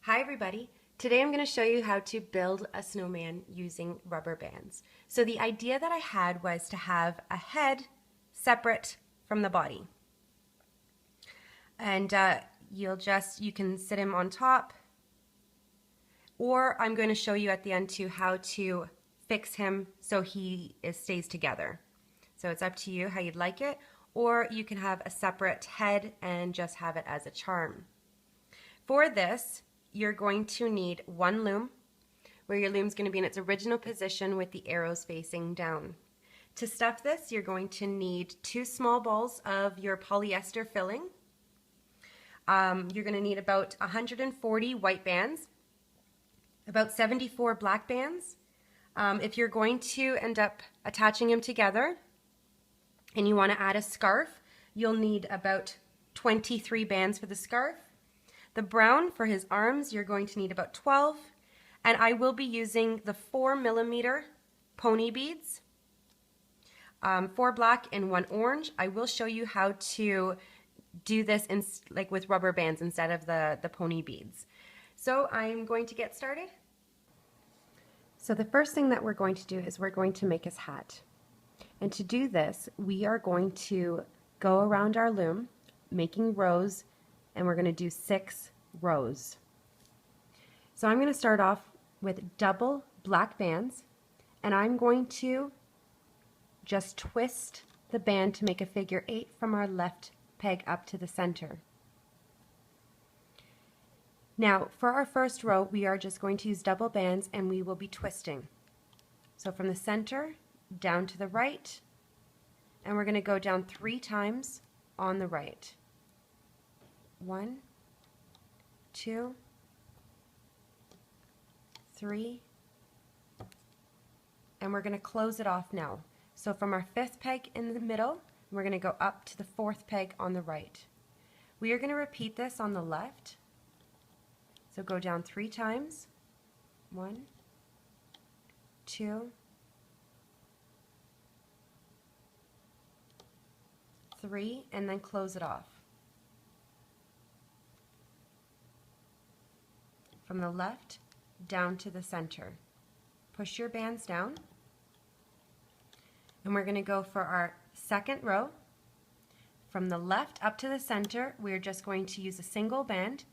Hi everybody! Today I'm going to show you how to build a snowman using rubber bands. So the idea that I had was to have a head separate from the body. And you can sit him on top, or I'm going to show you at the end too how to fix him so he stays together. So it's up to you how you'd like it, or you can have a separate head and just have it as a charm. For this, you're going to need one loom, where your loom's going to be in its original position with the arrows facing down. To stuff this, you're going to need 2 small balls of your polyester filling. You're going to need about 140 white bands, about 74 black bands. If you're going to end up attaching them together and you want to add a scarf, you'll need about 23 bands for the scarf. The brown for his arms, you're going to need about 12, and I will be using the 4mm pony beads, 4 black and 1 orange. I will show you how to do this like with rubber bands instead of the pony beads. So I'm going to get started. So the first thing that we're going to do is we're going to make his hat. And to do this, we are going to go around our loom, making rows, and we're going to do 6 rows. So I'm going to start off with double black bands, and I'm going to just twist the band to make a figure 8 from our left peg up to the center. Now for our first row, we are just going to use double bands and we will be twisting. So from the center down to the right, and we're going to go down 3 times on the right. 1, 2, 3, and we're going to close it off now. So from our 5th peg in the middle, we're going to go up to the 4th peg on the right. We are going to repeat this on the left. So go down 3 times. 1, 2, 3, and then close it off. From the left down to the center. Push your bands down, and we're going to go for our second row. From the left up to the center, we're just going to use a single band,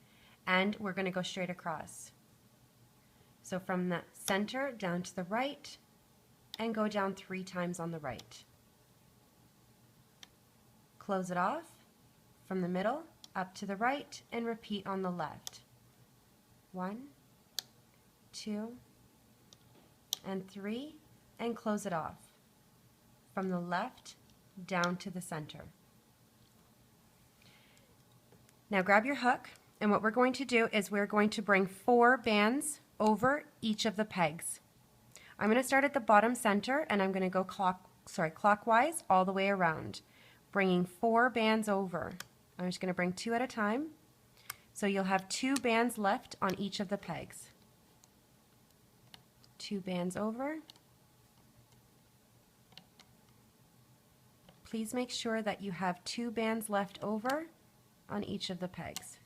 and we're going to go straight across. So from the center down to the right, and go down 3 times on the right. Close it off from the middle up to the right, and repeat on the left. 1, 2, and 3, and close it off from the left down to the center. Now grab your hook, and what we're going to do is we're going to bring 4 bands over each of the pegs. I'm going to start at the bottom center, and I'm going to go clockwise all the way around, bringing 4 bands over. I'm just going to bring 2 at a time. So you'll have 2 bands left on each of the pegs. 2 bands over. Please make sure that you have 2 bands left over on each of the pegs.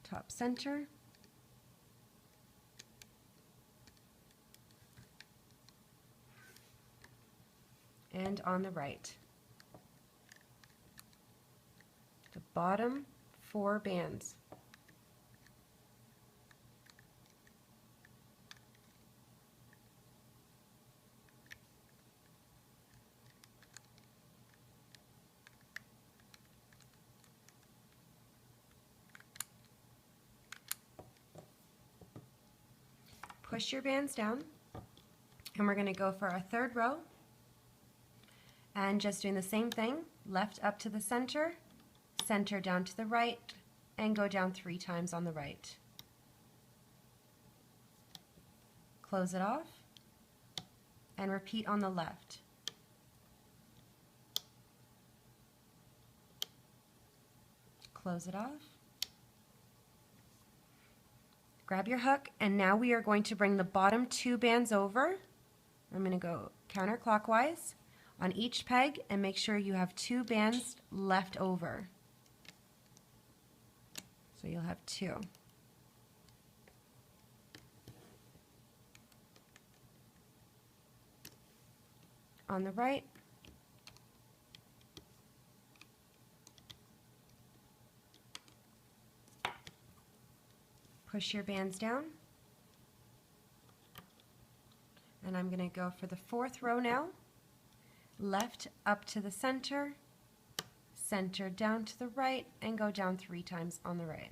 Top center. And on the right. The bottom 4 bands. Push your bands down, and we're going to go for our third row, and just doing the same thing, left up to the center, center down to the right, and go down 3 times on the right. Close it off, and repeat on the left. Close it off. Grab your hook, and now we are going to bring the bottom 2 bands over. I'm going to go counterclockwise. on each peg and make sure you have 2 bands left over. So you'll have 2. On the right, push your bands down, and I'm going to go for the 4th row now. Left up to the center, center down to the right, and go down 3 times on the right.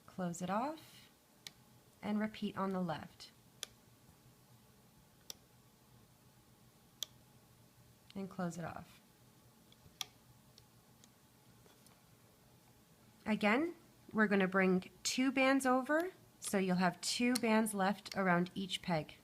Close it off and repeat on the left. And close it off. Again, we're going to bring 2 bands over, so you'll have 2 bands left around each peg.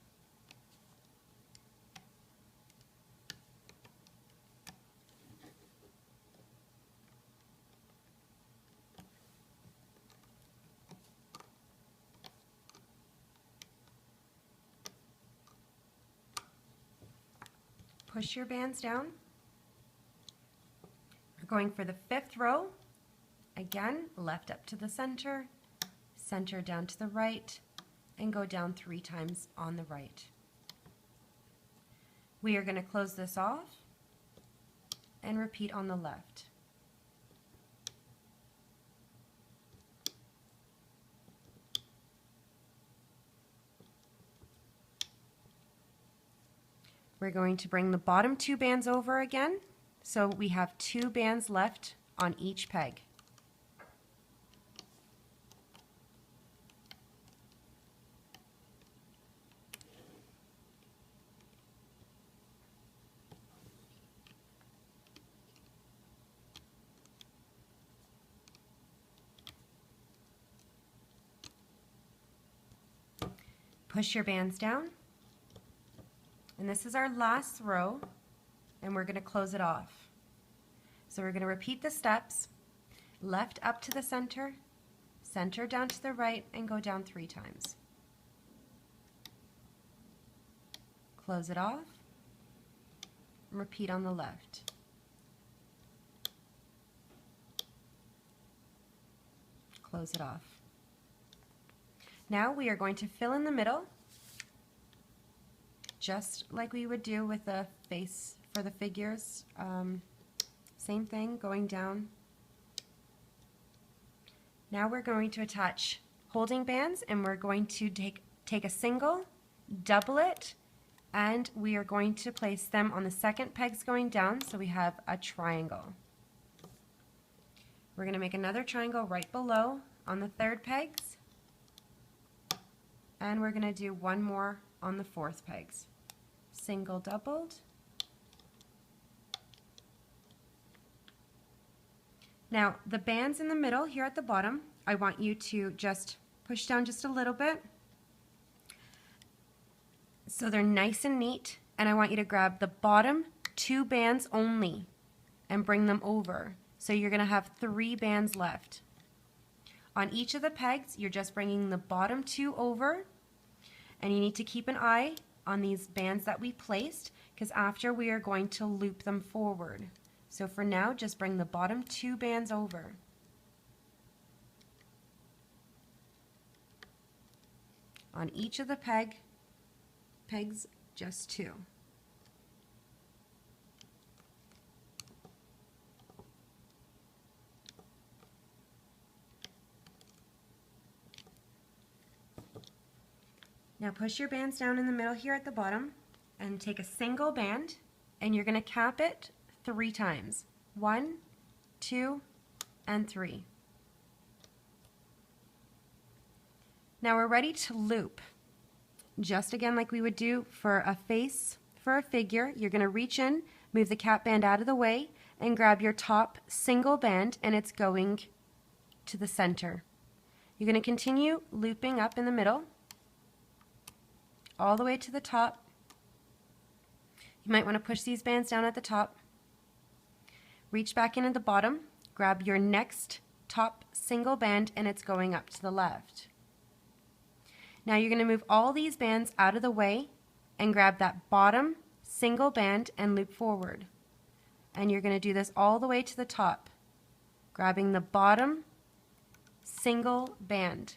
Push your bands down. We're going for the 5th row. Again, left up to the center, center down to the right, and go down 3 times on the right. We are going to close this off and repeat on the left. We're going to bring the bottom 2 bands over again, so we have 2 bands left on each peg. Push your bands down. And this is our last row, and we're going to close it off. So we're going to repeat the steps, left up to the center, center down to the right, and go down 3 times. Close it off, and repeat on the left. Close it off. Now we are going to fill in the middle, just like we would do with the face for the figures. Same thing, going down. Now we're going to attach holding bands, and we're going to take a single, double it, and we are going to place them on the 2nd pegs going down, so we have a triangle. We're going to make another triangle right below on the 3rd pegs, and we're going to do 1 more on the 4th pegs. Single, doubled. Now the bands in the middle here at the bottom, I want you to just push down just a little bit so they're nice and neat, and I want you to grab the bottom 2 bands only and bring them over. So you're going to have 3 bands left. On each of the pegs, you're just bringing the bottom 2 over, and you need to keep an eye on these bands that we placed, because after we are going to loop them forward. So for now, just bring the bottom 2 bands over. On each of the pegs, just 2. Now push your bands down in the middle here at the bottom and take a single band, and you're going to cap it 3 times. 1, 2, and 3. Now we're ready to loop. Just again like we would do for a face for a figure, you're going to reach in, move the cap band out of the way, and grab your top single band, and it's going to the center. You're going to continue looping up in the middle all the way to the top. You might want to push these bands down at the top. Reach back in at the bottom, grab your next top single band, and it's going up to the left. Now you're going to move all these bands out of the way and grab that bottom single band and loop forward. And you're going to do this all the way to the top, grabbing the bottom single band.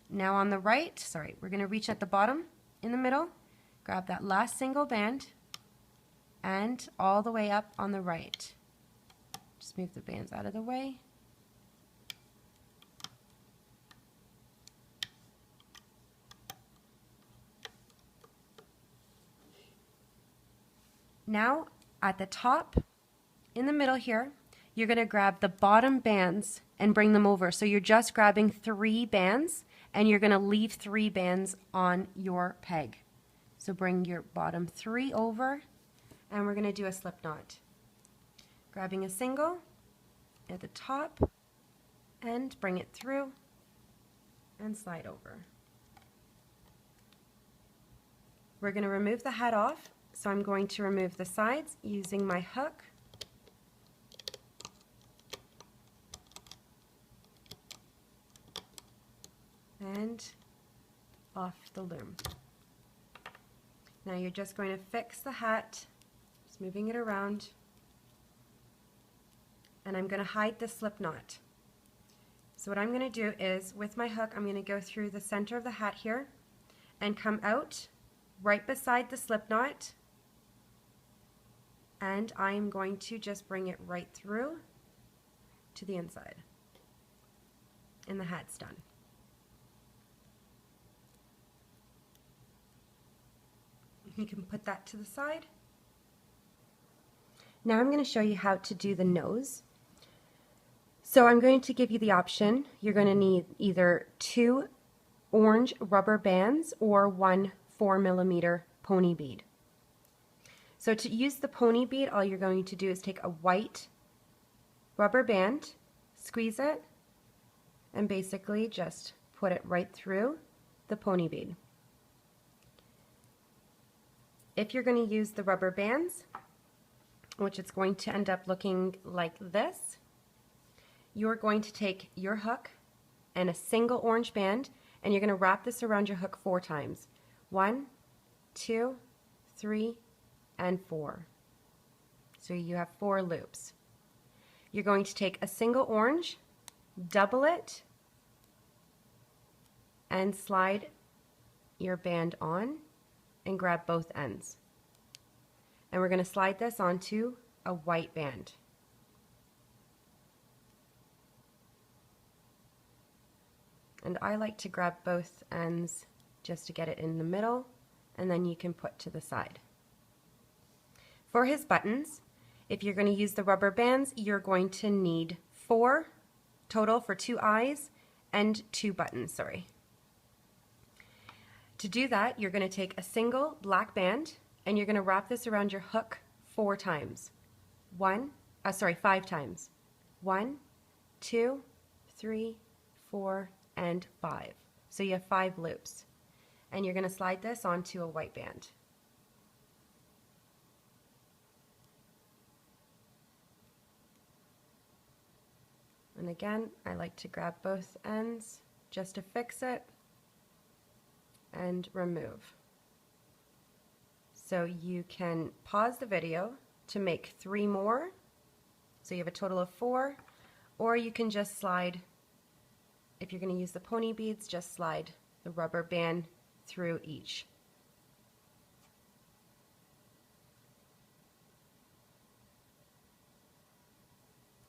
Now on the right, we're going to reach at the bottom in the middle, grab that last single band, and all the way up on the right. Just move the bands out of the way. Now at the top in the middle here, you're going to grab the bottom bands and bring them over. So you're just grabbing 3 bands and you're going to leave 3 bands on your peg. So bring your bottom 3 over and we're going to do a slip knot. Grabbing a single at the top and bring it through and slide over. We're going to remove the hat off, so I'm going to remove the sides using my hook. And off the loom. Now you're just going to fix the hat, just moving it around, and I'm going to hide the slip knot. So what I'm going to do is, with my hook, I'm going to go through the center of the hat here and come out right beside the slip knot, and I'm going to just bring it right through to the inside, and the hat's done. You can put that to the side. Now I'm going to show you how to do the nose. So I'm going to give you the option. You're going to need either 2 orange rubber bands or 1 4mm pony bead. So to use the pony bead, all you're going to do is take a white rubber band, squeeze it, and basically just put it right through the pony bead. If you're going to use the rubber bands, which it's going to end up looking like this, you're going to take your hook and a single orange band, and you're going to wrap this around your hook 4 times. 1, 2, 3, and 4. So you have 4 loops. You're going to take a single orange, double it, and slide your band on and grab both ends. And we're going to slide this onto a white band. And I like to grab both ends just to get it in the middle, and then you can put to the side. For his buttons, if you're going to use the rubber bands, you're going to need 4 total for 2 eyes and 2 buttons, To do that, you're going to take a single black band and you're going to wrap this around your hook 4 times. 5 times. 1, 2, 3, 4, and 5. So you have 5 loops. And you're going to slide this onto a white band. And again, I like to grab both ends just to fix it and remove. So you can pause the video to make 3 more, so you have a total of 4, or you can just slide, if you're going to use the pony beads, just slide the rubber band through each.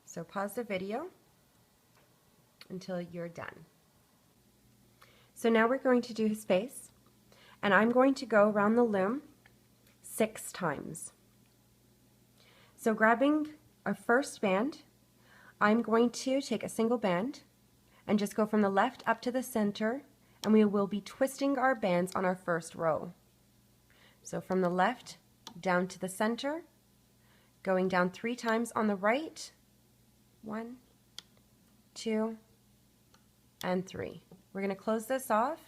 So pause the video until you're done. So now we're going to do his face, and I'm going to go around the loom 6 times. So grabbing our first band, I'm going to take a single band and just go from the left up to the center, and we will be twisting our bands on our first row. So from the left down to the center, going down 3 times on the right, 1, 2, and 3. We're going to close this off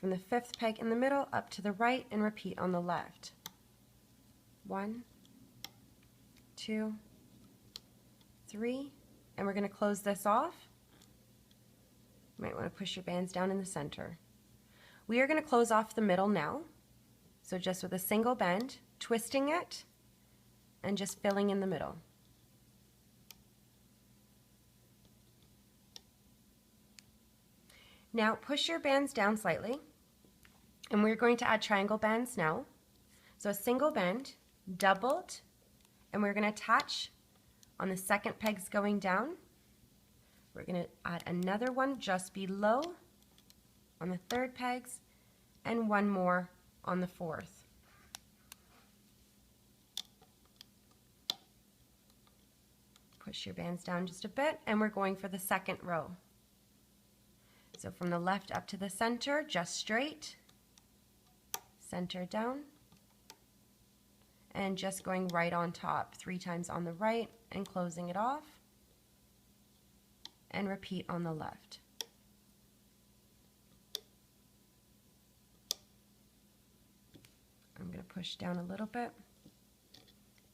from the 5th peg in the middle up to the right and repeat on the left. 1, 2, 3, and we're going to close this off. You might want to push your bands down in the center. We are going to close off the middle now. So just with a single bend, twisting it, and just filling in the middle. Now push your bands down slightly, and we're going to add triangle bands now. So a single bend, doubled, and we're going to attach on the second pegs going down. We're going to add another one just below on the third pegs, and one more on the fourth. Push your bands down just a bit, and we're going for the second row. So from the left up to the center, just straight, center down, and just going right on top, 3 times on the right and closing it off, and repeat on the left. I'm going to push down a little bit,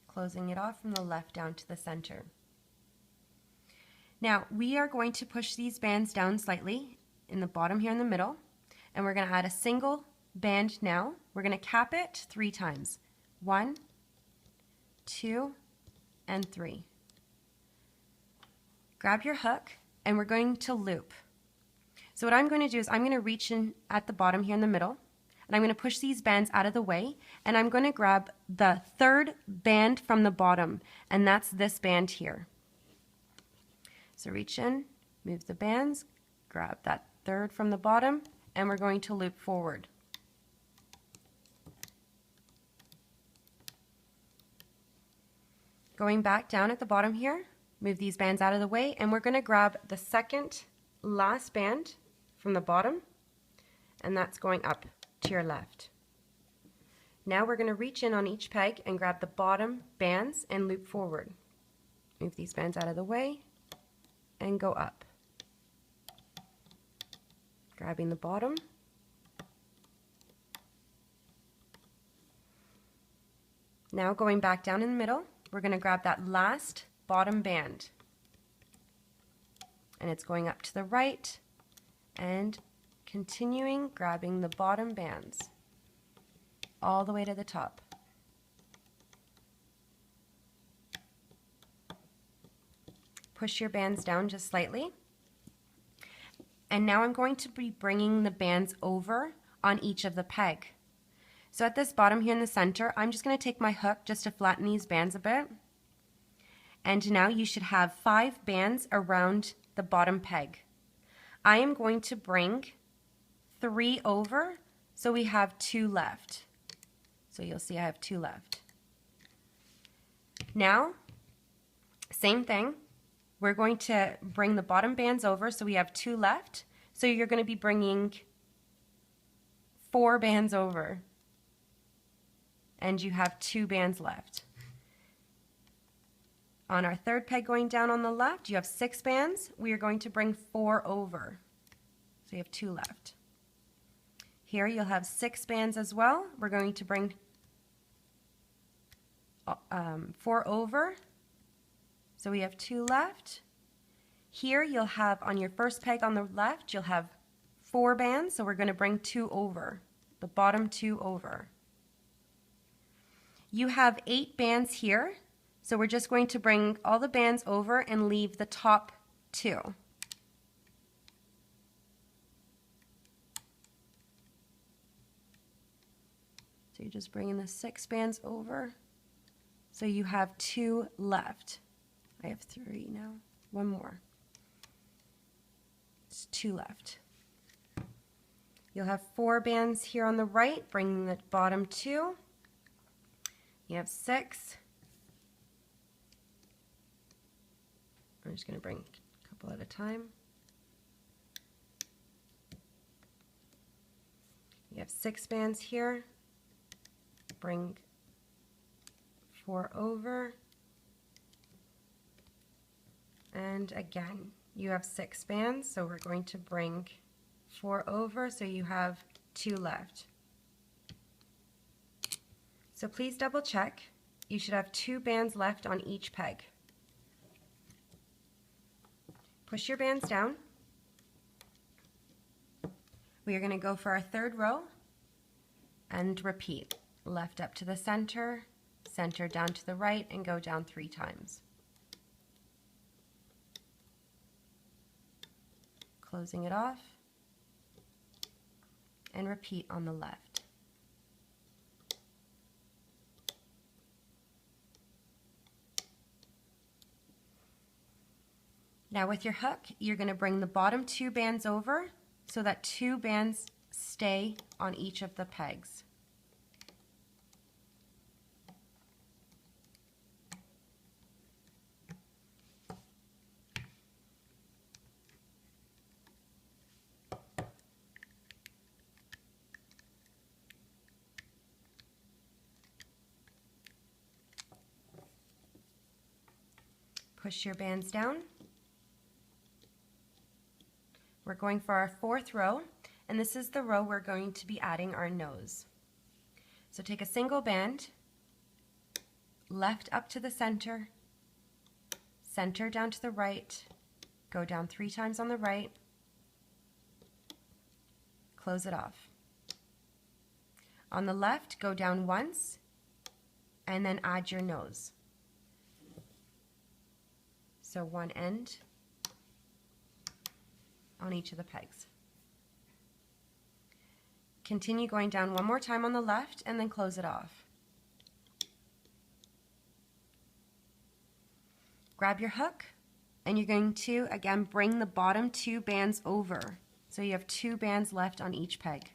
closing it off from the left down to the center. Now we are going to push these bands down slightly in the bottom here in the middle, and we're going to add a single band now. We're going to cap it 3 times. 1, 2, and 3. Grab your hook, and we're going to loop. So what I'm going to do is I'm going to reach in at the bottom here in the middle, and I'm going to push these bands out of the way, and I'm going to grab the third band from the bottom, and that's this band here. So reach in, move the bands, grab that third from the bottom, and we're going to loop forward. Going back down at the bottom here, move these bands out of the way, and we're going to grab the second last band from the bottom, and that's going up to your left. Now we're going to reach in on each peg and grab the bottom bands and loop forward. Move these bands out of the way and go up. Grabbing the bottom. Now going back down in the middle, we're going to grab that last bottom band. And it's going up to the right and continuing grabbing the bottom bands all the way to the top. Push your bands down just slightly. And now I'm going to be bringing the bands over on each of the peg. So at this bottom here in the center, I'm just going to take my hook just to flatten these bands a bit. And now you should have 5 bands around the bottom peg. I am going to bring 3 over, so we have 2 left. So you'll see I have 2 left. Now, same thing. We're going to bring the bottom bands over, so we have 2 left. So you're going to be bringing 4 bands over, and you have 2 bands left. On our third peg going down on the left, you have 6 bands. We are going to bring 4 over, so you have 2 left. Here you'll have 6 bands as well. We're going to bring 4 over, so we have 2 left. Here you'll have on your first peg on the left, you'll have 4 bands, so we're going to bring 2 over, the bottom 2 over. You have 8 bands here, so we're just going to bring all the bands over and leave the top 2. So you're just bringing the 6 bands over, so you have 2 left. I have 3 now, 1 more. It's 2 left. You'll have 4 bands here on the right, bringing the bottom 2. You have 6. I'm just going to bring a couple at a time. You have 6 bands here. Bring 4 over. And again, you have 6 bands, so we're going to bring 4 over, so you have 2 left. So please double check. You should have 2 bands left on each peg. Push your bands down. We are going to go for our third row and repeat. Left up to the center, center down to the right, and go down 3 times. Closing it off, and repeat on the left. Now with your hook, you're going to bring the bottom 2 bands over so that 2 bands stay on each of the pegs. Push your bands down. We're going for our 4th row, and this is the row we're going to be adding our nose. So take a single band, left up to the center, center down to the right, go down 3 times on the right, close it off. On the left, go down once, and then add your nose. So one end on each of the pegs. Continue going down one more time on the left and then close it off. Grab your hook and you're going to again bring the bottom 2 bands over. So you have 2 bands left on each peg.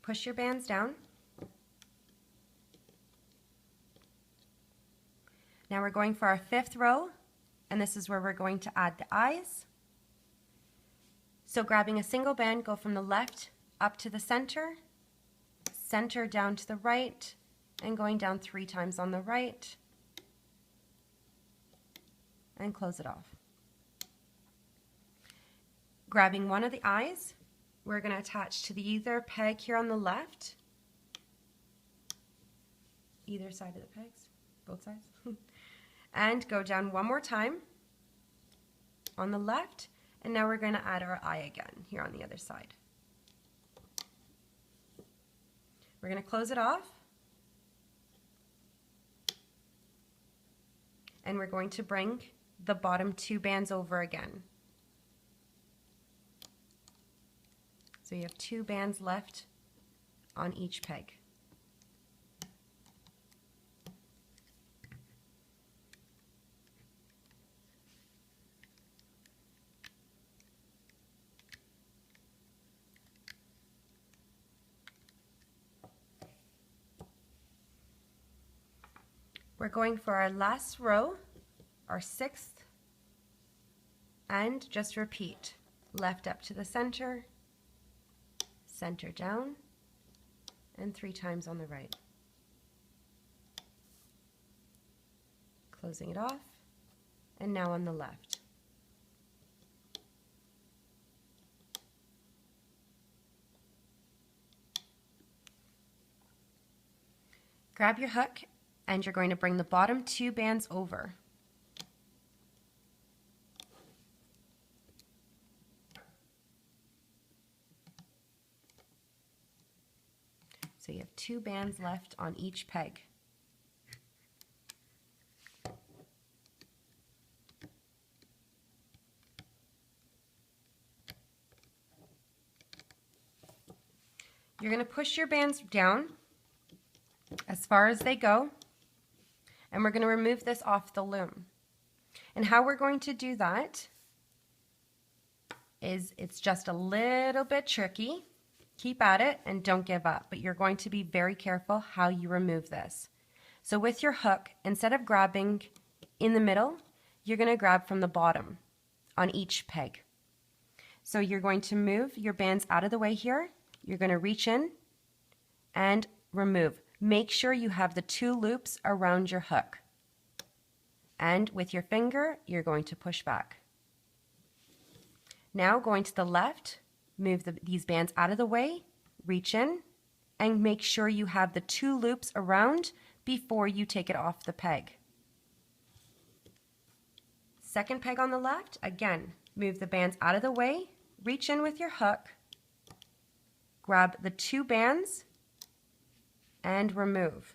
Push your bands down. Now we're going for our 5th row, and this is where we're going to add the eyes. So grabbing a single band, go from the left up to the center, center down to the right, and going down 3 times on the right, and close it off. Grabbing one of the eyes, we're going to attach to the either peg here on the left, either side of the pegs, both sides, and go down one more time on the left, and now we're going to add our eye again here on the other side. We're going to close it off, and we're going to bring the bottom 2 bands over again. So you have 2 bands left on each peg. We're going for our last row, our 6th, and just repeat. Left up to the center, center down, and 3 times on the right. Closing it off, and now on the left. Grab your hook, and you're going to bring the bottom 2 bands over. So you have 2 bands left on each peg. You're going to push your bands down as far as they go, and we're going to remove this off the loom. And how we're going to do that is it's just a little bit tricky. Keep at it and don't give up, but you're going to be very careful how you remove this. So with your hook, instead of grabbing in the middle, you're going to grab from the bottom on each peg. So you're going to move your bands out of the way here. You're going to reach in and remove. make sure you have the 2 loops around your hook. And with your finger, you're going to push back. Now going to the left, move these bands out of the way, reach in, and make sure you have the 2 loops around before you take it off the peg. Second peg on the left, again, move the bands out of the way, reach in with your hook, grab the 2 bands, and remove.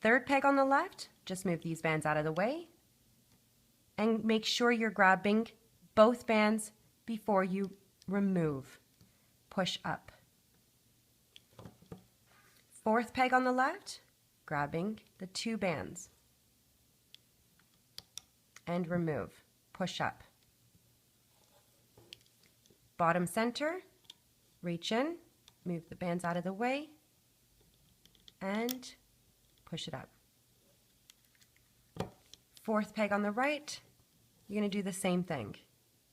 Third peg on the left, just move these bands out of the way, and make sure you're grabbing both bands before you remove. Push up. Fourth peg on the left, grabbing the 2 bands, and remove. Push up. Bottom center, reach in, move the bands out of the way, and push it up. Fourth peg on the right, you're going to do the same thing.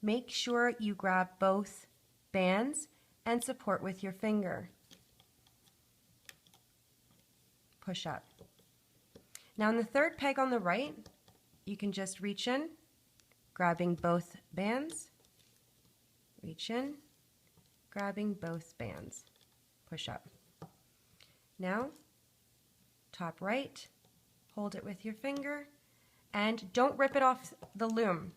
Make sure you grab both bands and support with your finger. Push up. Now on the third peg on the right, you can just reach in, grabbing both bands, reach in, grabbing both bands, push up. Now, top right, hold it with your finger, and don't rip it off the loom,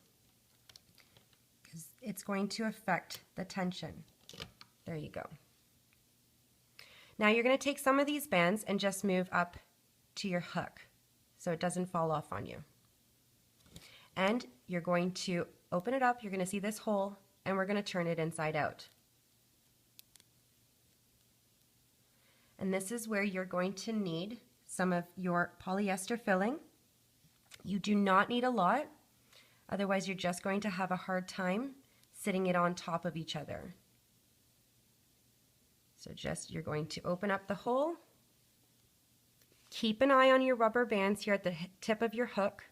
because it's going to affect the tension. There you go. Now you're going to take some of these bands and just move up to your hook so it doesn't fall off on you. And you're going to open it up, you're going to see this hole, and we're going to turn it inside out. And this is where you're going to need some of your polyester filling. You do not need a lot, otherwise you're just going to have a hard time sitting it on top of each other. So you're going to open up the hole. Keep an eye on your rubber bands here at the tip of your hook.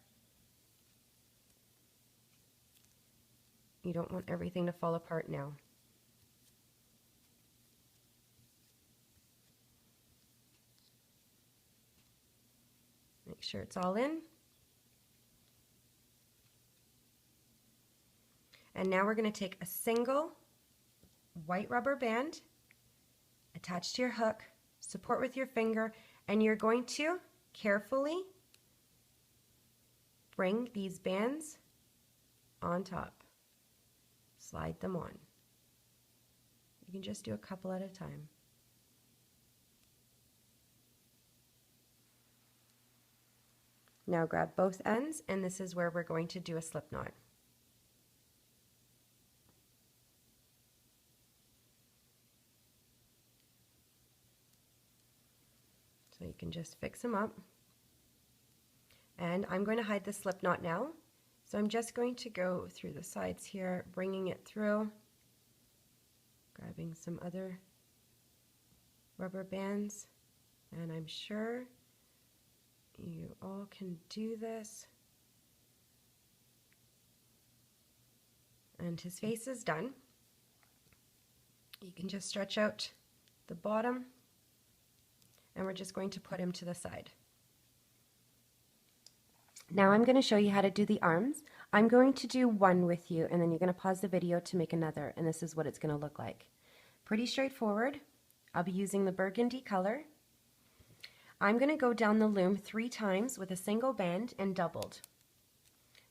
You don't want everything to fall apart now. Make sure it's all in. And now we're going to take a single white rubber band, attach to your hook, support with your finger, and you're going to carefully bring these bands on top. Slide them on. You can just do a couple at a time. Now grab both ends, and this is where we're going to do a slip knot. So you can just fix them up. And I'm going to hide the slip knot now. So I'm just going to go through the sides here, bringing it through, grabbing some other rubber bands, and I'm sure you all can do this. And his face is done. You can just stretch out the bottom, and we're just going to put him to the side. Now I'm going to show you how to do the arms. I'm going to do one with you, and then you're going to pause the video to make another, and this is what it's going to look like. Pretty straightforward. I'll be using the burgundy color. I'm going to go down the loom 3 times with a single band and doubled.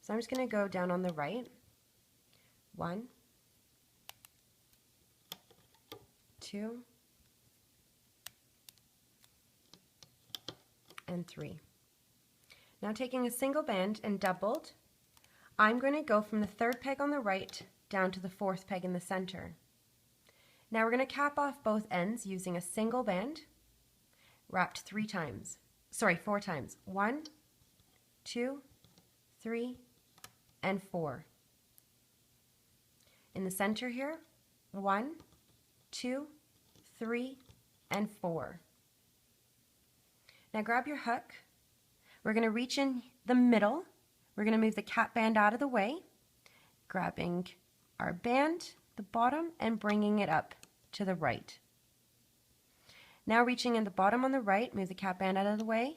So I'm just going to go down on the right. 1, 2, and 3. Now taking a single band and doubled, I'm going to go from the 3rd peg on the right down to the 4th peg in the center. Now we're going to cap off both ends using a single band wrapped 4 times. 1, 2, 3, and 4. In the center here, 1, 2, 3, and 4. Now grab your hook. We're going to reach in the middle. We're going to move the cap band out of the way, grabbing our band, the bottom, and bringing it up to the right. Now reaching in the bottom on the right, move the cap band out of the way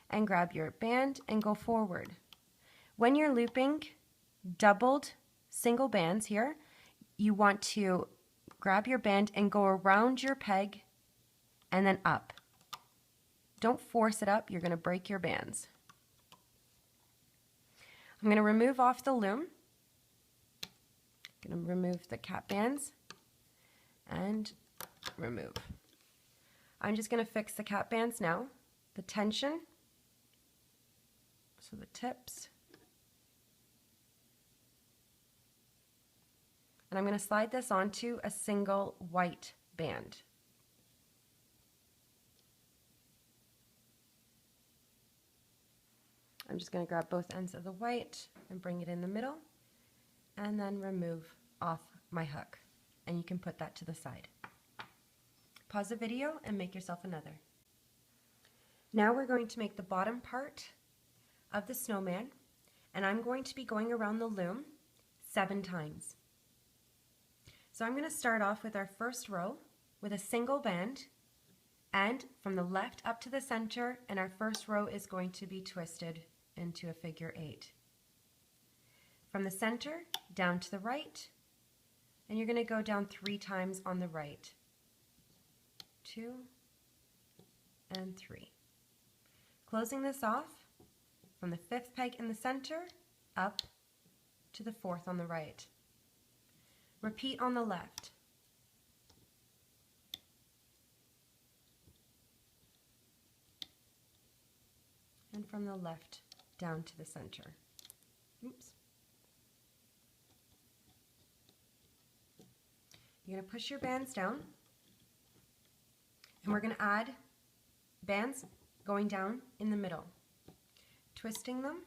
and grab your band and go forward. When you're looping doubled single bands here, you want to grab your band and go around your peg and then up. Don't force it up, you're going to break your bands. I'm going to remove off the loom. I'm going to remove the cap bands and remove. I'm just going to fix the cap bands now. The tension, so the tips. And I'm going to slide this onto a single white band. I'm just going to grab both ends of the white and bring it in the middle and then remove off my hook. And you can put that to the side. Pause the video and make yourself another. Now we're going to make the bottom part of the snowman, and I'm going to be going around the loom 7 times. So I'm going to start off with our first row with a single band, and from the left up to the center, and our first row is going to be twisted into a figure 8. From the center down to the right, and you're going to go down 3 times on the right. 2 and 3. Closing this off from the 5th peg in the center up to the 4th on the right. Repeat on the left. And from the left down to the center. Oops. You're going to push your bands down, and we're going to add bands going down in the middle, twisting them,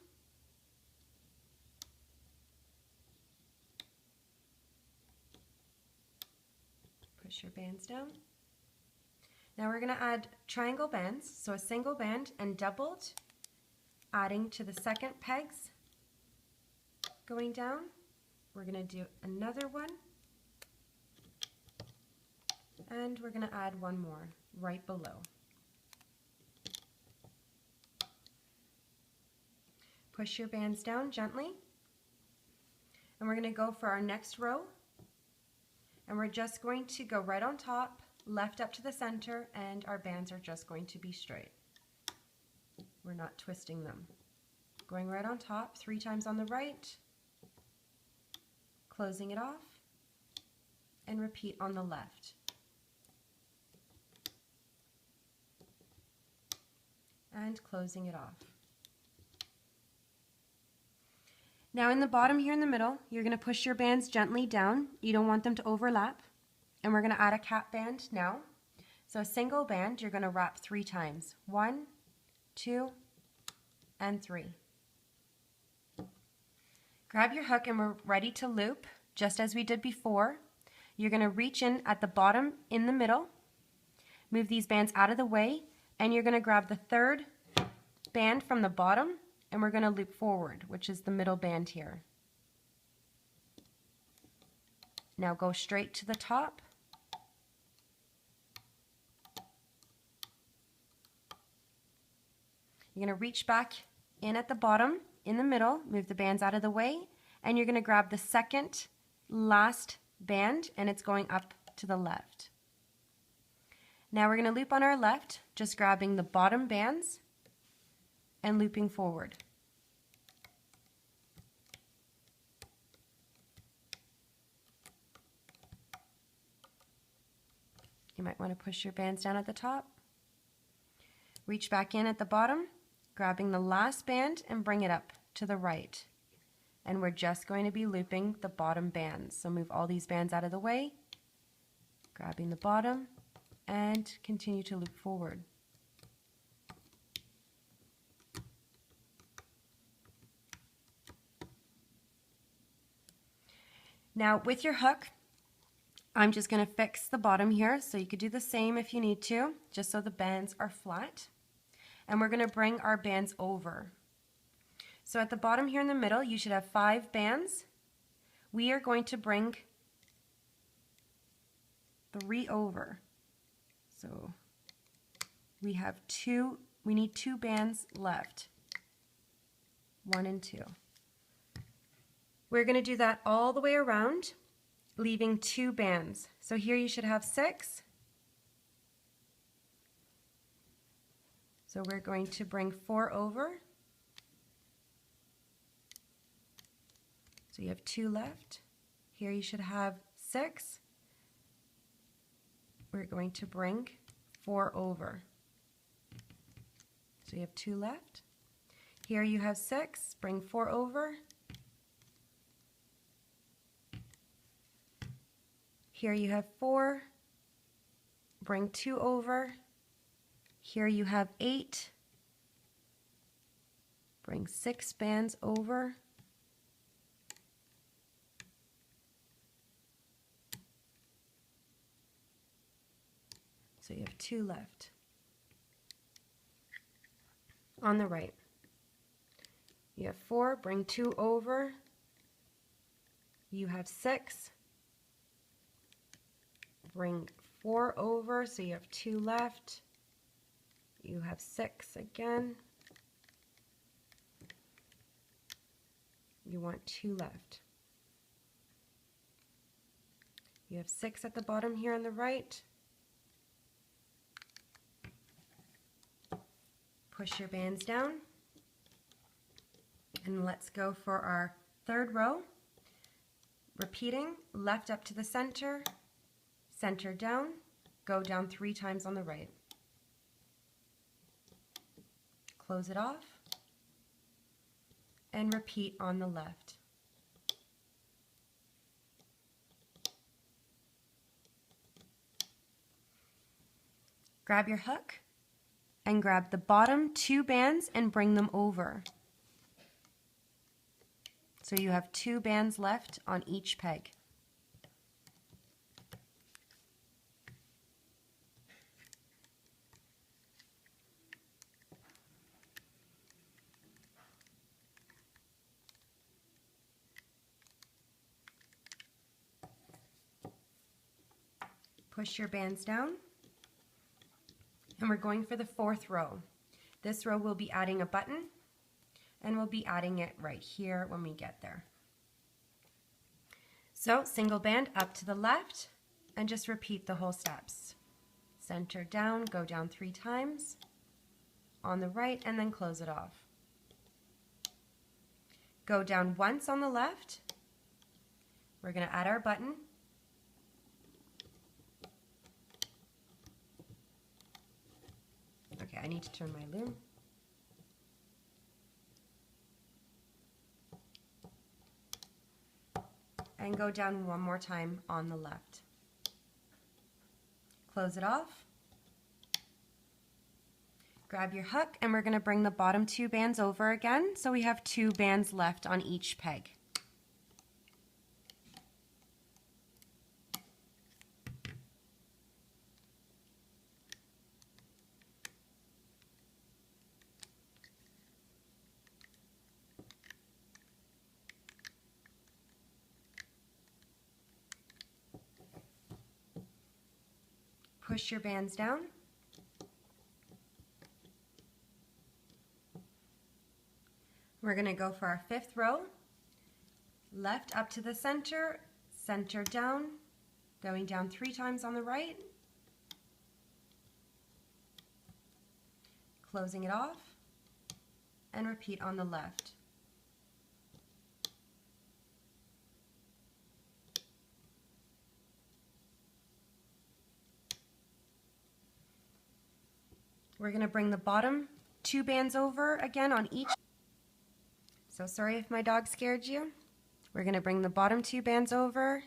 push your bands down. Now we're going to add triangle bands, so a single band and doubled, adding to the 2nd pegs, going down. We're going to do another one, and we're going to add one more right below. Push your bands down gently, and we're going to go for our next row, and we're just going to go right on top, left up to the center, and our bands are just going to be straight. We're not twisting them. Going right on top, 3 times on the right, closing it off, and repeat on the left. And closing it off. Now in the bottom here in the middle, you're going to push your bands gently down. You don't want them to overlap. And we're going to add a cap band now. So a single band, you're going to wrap 3 times. 1, 2, and 3. Grab your hook and we're ready to loop, just as we did before. You're going to reach in at the bottom in the middle, move these bands out of the way, and you're going to grab the 3rd band from the bottom, and we're going to loop forward, which is the middle band here. Now go straight to the top. You're going to reach back in at the bottom, in the middle, move the bands out of the way, and you're going to grab the 2nd last band, and it's going up to the left. Now we're going to loop on our left, just grabbing the bottom bands and looping forward. You might want to push your bands down at the top. Reach back in at the bottom, grabbing the last band and bring it up to the right. And we're just going to be looping the bottom bands. So move all these bands out of the way, grabbing the bottom, and continue to loop forward. Now with your hook, I'm just going to fix the bottom here, so you could do the same if you need to, just so the bands are flat. And we're going to bring our bands over. So at the bottom here in the middle, you should have 5 bands. We are going to bring 3 over. So we need 2 bands left. 1 and 2. We're going to do that all the way around, leaving 2 bands. So here you should have 6. So we're going to bring 4 over. So you have 2 left. Here you should have 6. We're going to bring 4 over. So you have 2 left. Here you have 6. Bring 4 over. Here you have 4. Bring 2 over. Here you have 8. Bring 6 bands over. So you have 2 left. On the right, you have 4, bring 2 over. You have 6, bring 4 over, so you have 2 left. You have 6 again. You want 2 left. You have 6 at the bottom here on the right. Push your bands down, and let's go for our 3rd row. Repeating, left up to the center, center down, go down 3 times on the right. Close it off, and repeat on the left. Grab your hook and grab the bottom 2 bands and bring them over. So you have 2 bands left on each peg. Push your bands down. And we're going for the 4th row. This row we'll be adding a button, and we'll be adding it right here when we get there. So single band up to the left, and just repeat the whole steps. Center down, go down 3 times on the right, and then close it off. Go down once on the left. We're going to add our button. Okay, I need to turn my loom. And go down one more time on the left. Close it off. Grab your hook, and we're going to bring the bottom 2 bands over again, so we have 2 bands left on each peg. Push your bands down. We're going to go for our 5th row. Left up to the center, center down, going down 3 times on the right, closing it off, and repeat on the left. We're going to bring the bottom 2 bands over again on each. So sorry if my dog scared you. We're going to bring the bottom 2 bands over,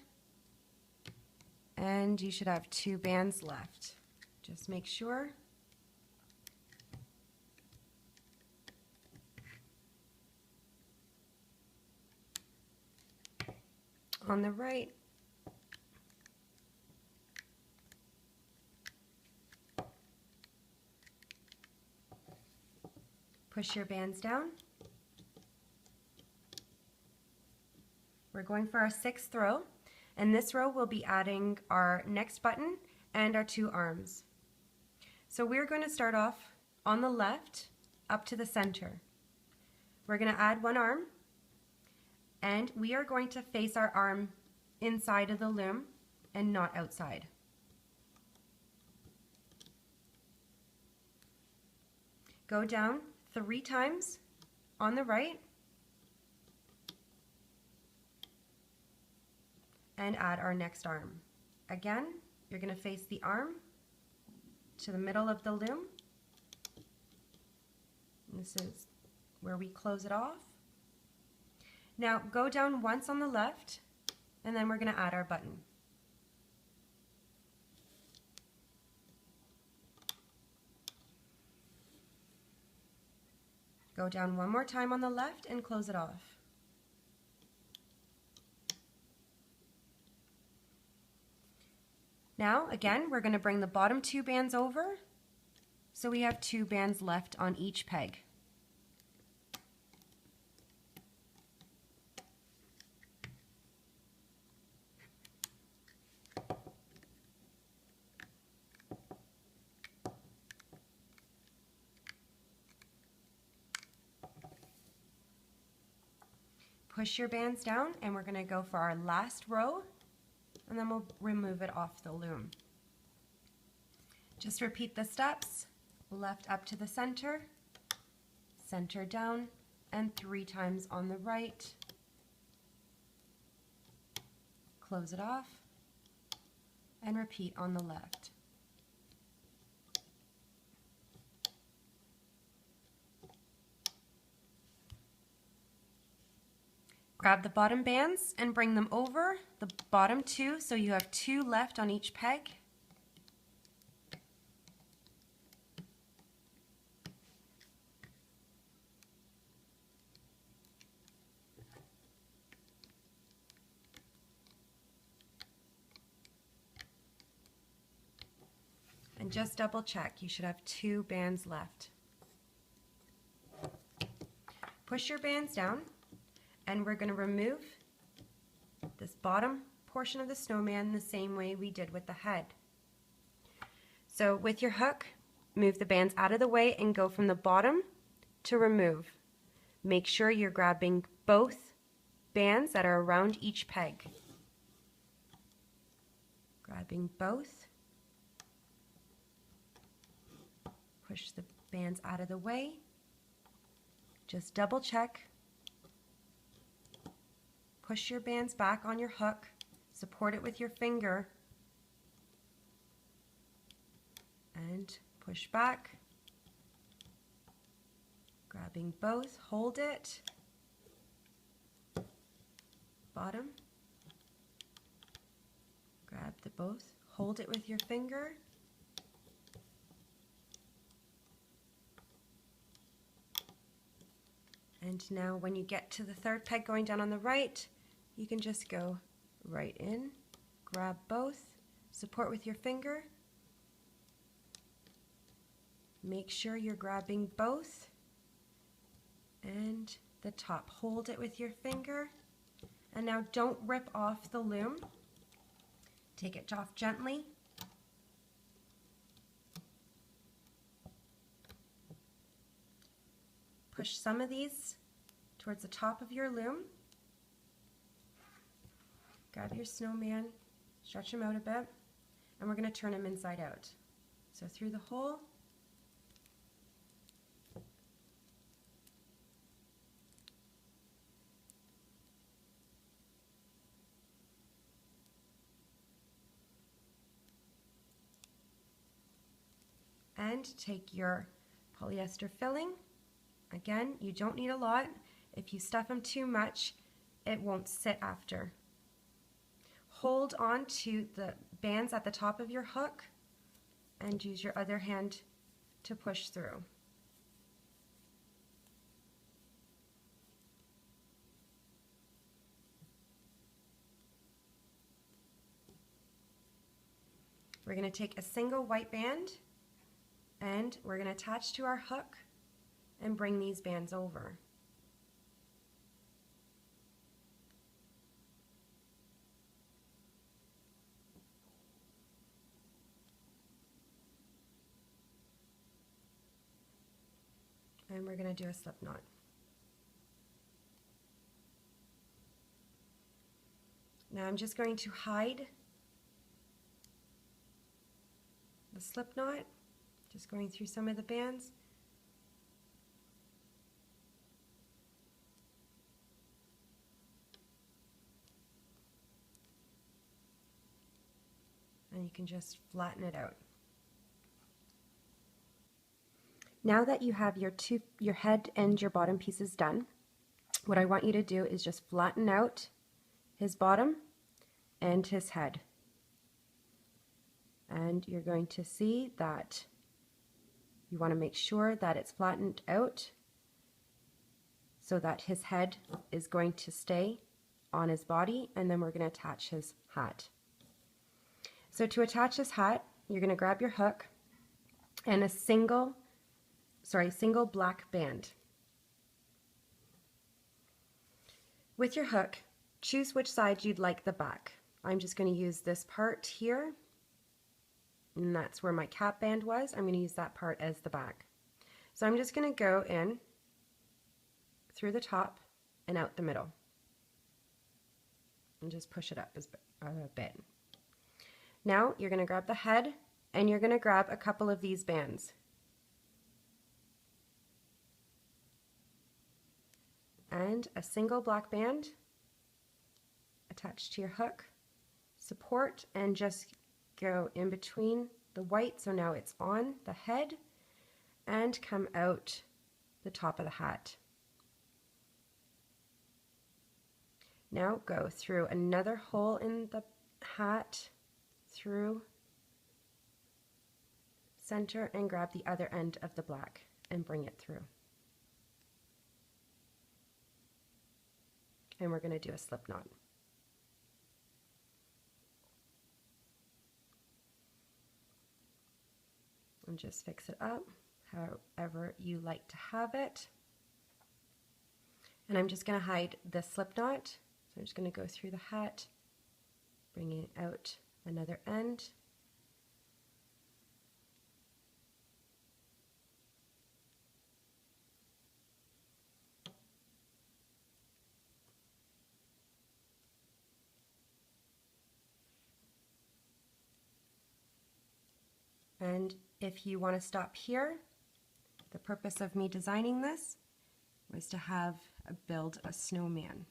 and you should have 2 bands left. Just make sure. On the right. Push your bands down. We're going for our 6th row, and this row we'll be adding our next button and our 2 arms. So we're going to start off on the left up to the center. We're going to add one arm, and we are going to face our arm inside of the loom and not outside. Go down 3 times on the right and add our next arm. Again, you're going to face the arm to the middle of the loom. This is where we close it off. Now go down once on the left, and then we're going to add our button. Go down one more time on the left and close it off. Now, again, we're going to bring the bottom 2 bands over, so we have 2 bands left on each peg. Push your bands down, and we're going to go for our last row, and then we'll remove it off the loom. Just repeat the steps: left up to the center, center down, and 3 times on the right. Close it off, and repeat on the left. Grab the bottom bands and bring them over the bottom 2, so you have 2 left on each peg. And just double check, you should have 2 bands left. Push your bands down, and we're going to remove this bottom portion of the snowman the same way we did with the head. So with your hook, move the bands out of the way and go from the bottom to remove. Make sure you're grabbing both bands that are around each peg. Grabbing both. Push the bands out of the way. Just double check. Push your bands back on your hook, support it with your finger, and push back. Grabbing both, hold it, bottom, grab the both, hold it with your finger, and now when you get to the 3rd peg going down on the right, you can just go right in, grab both, support with your finger, make sure you're grabbing both, and the top, hold it with your finger, and now don't rip off the loom, take it off gently, push some of these towards the top of your loom. Grab your snowman, stretch him out a bit, and we're going to turn him inside out. So through the hole, and take your polyester filling. Again, you don't need a lot. If you stuff them too much, it won't sit after. Hold on to the bands at the top of your hook and use your other hand to push through. We're going to take a single white band and we're going to attach to our hook and bring these bands over. and we're going to do a slip knot. Now I'm just going to hide the slip knot, just going through some of the bands. And you can just flatten it out. Now that you have your head and your bottom pieces done, what I want you to do is just flatten out his bottom and his head. And you're going to see that you want to make sure that it's flattened out so that his head is going to stay on his body, and then we're going to attach his hat. So to attach his hat, you're going to grab your hook and a single black band. With your hook, choose which side you'd like the back. I'm just going to use this part here, and that's where my cap band was. I'm going to use that part as the back. So I'm just going to go in through the top and out the middle and just push it up a bit. Now you're going to grab the head and you're going to grab a couple of these bands. And a single black band attached to your hook, support, and just go in between the white, so now it's on the head, and come out the top of the hat. Now go through another hole in the hat, through center, and grab the other end of the black and bring it through. And we're going to do a slip knot. And just fix it up however you like to have it. And I'm just going to hide the slip knot. So I'm just going to go through the hat, bringing out another end. And if you want to stop here, the purpose of me designing this was to build a snowman.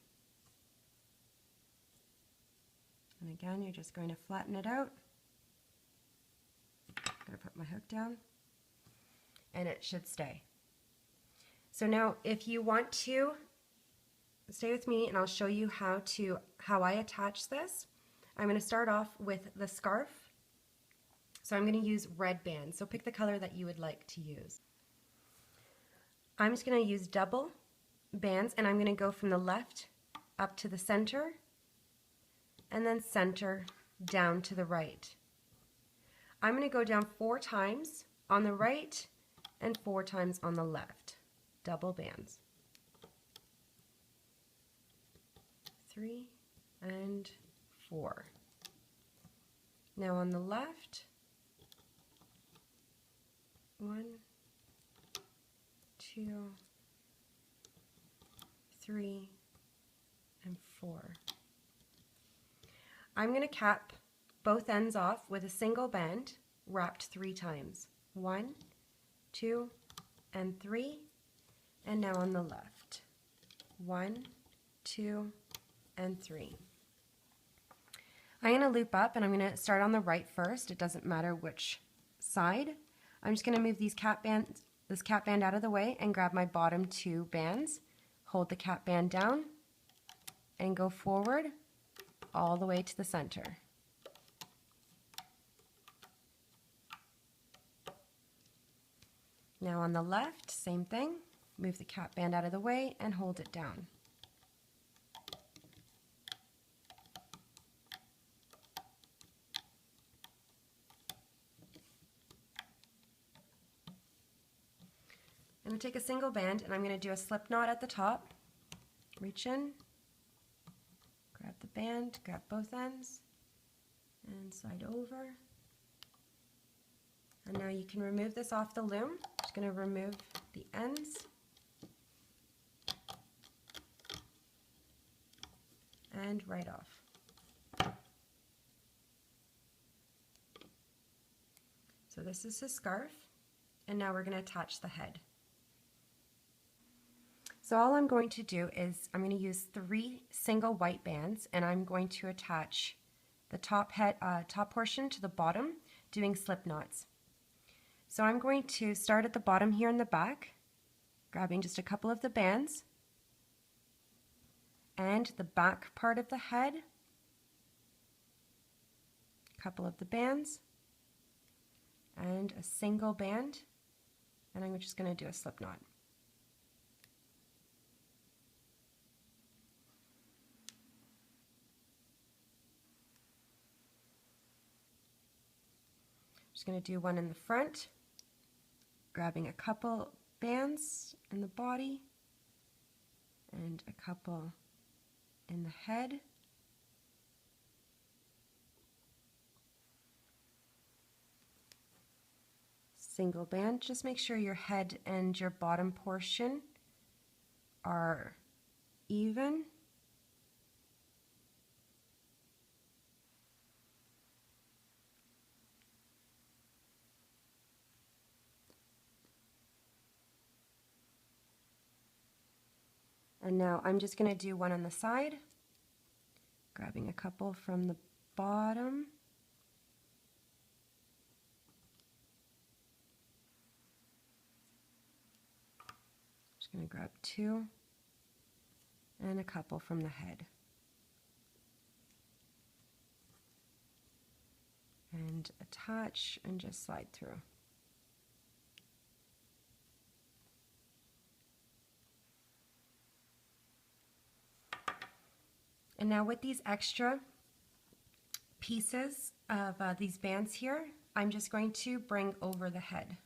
And again, you're just going to flatten it out. I'm going to put my hook down, and it should stay. So now, if you want to, stay with me and I'll show you how I attach this. I'm going to start off with the scarf. So I'm going to use red bands. So pick the color that you would like to use. I'm just going to use double bands, and I'm going to go from the left up to the center, and then center down to the right. I'm going to go down 4 times on the right and 4 times on the left. Double bands. 3 and 4. Now on the left, 1, 2, 3, and 4. I'm going to cap both ends off with a single band wrapped 3 times. 1, 2, and 3. And now on the left. 1, 2, and 3. I'm going to loop up, and I'm going to start on the right first. It doesn't matter which side. I'm just going to move this cap band out of the way and grab my bottom 2 bands, hold the cap band down, and go forward all the way to the center. Now on the left, same thing. Move the cap band out of the way and hold it down. I'm going to take a single band and I'm going to do a slip knot at the top. Reach in, grab the band, grab both ends, and slide over. And now you can remove this off the loom. Just going to remove the ends and right off. So this is his scarf, and now we're going to attach the head. So all I'm going to do is I'm going to use 3 single white bands, and I'm going to attach the top portion to the bottom, doing slip knots. So I'm going to start at the bottom here in the back, grabbing just a couple of the bands, and the back part of the head, a couple of the bands, and a single band, and I'm just going to do a slip knot. Just going to do one in the front, grabbing a couple bands in the body and a couple in the head. Single band. Just make sure your head and your bottom portion are even. And now I'm just going to do one on the side, grabbing a couple from the bottom. Just going to grab 2 and a couple from the head. And attach and just slide through. And now with these extra pieces of these bands here, I'm just going to bring over the head.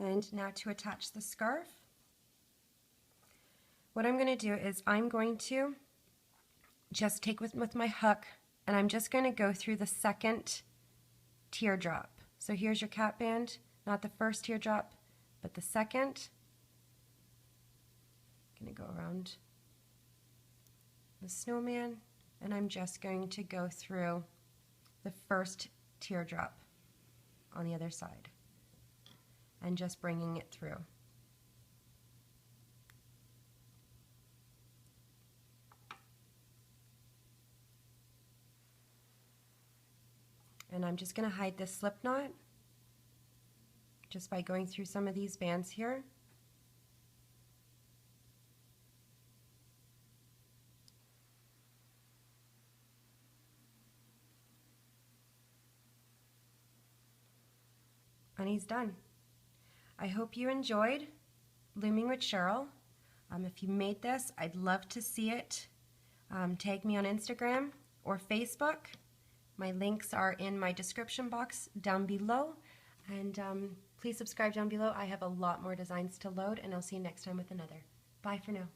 And now to attach the scarf, what I'm going to do is I'm going to just take with my hook, and I'm just going to go through the second teardrop. So here's your cap band, not the first teardrop, but the second. I'm going to go around the snowman, and I'm just going to go through the first teardrop on the other side, and just bringing it through. And I'm just going to hide this slip knot just by going through some of these bands here. And he's done. I hope you enjoyed Looming with Cheryl. If you made this, I'd love to see it. Tag me on Instagram or Facebook. My links are in my description box down below. And please subscribe down below. I have a lot more designs to load, and I'll see you next time with another. Bye for now.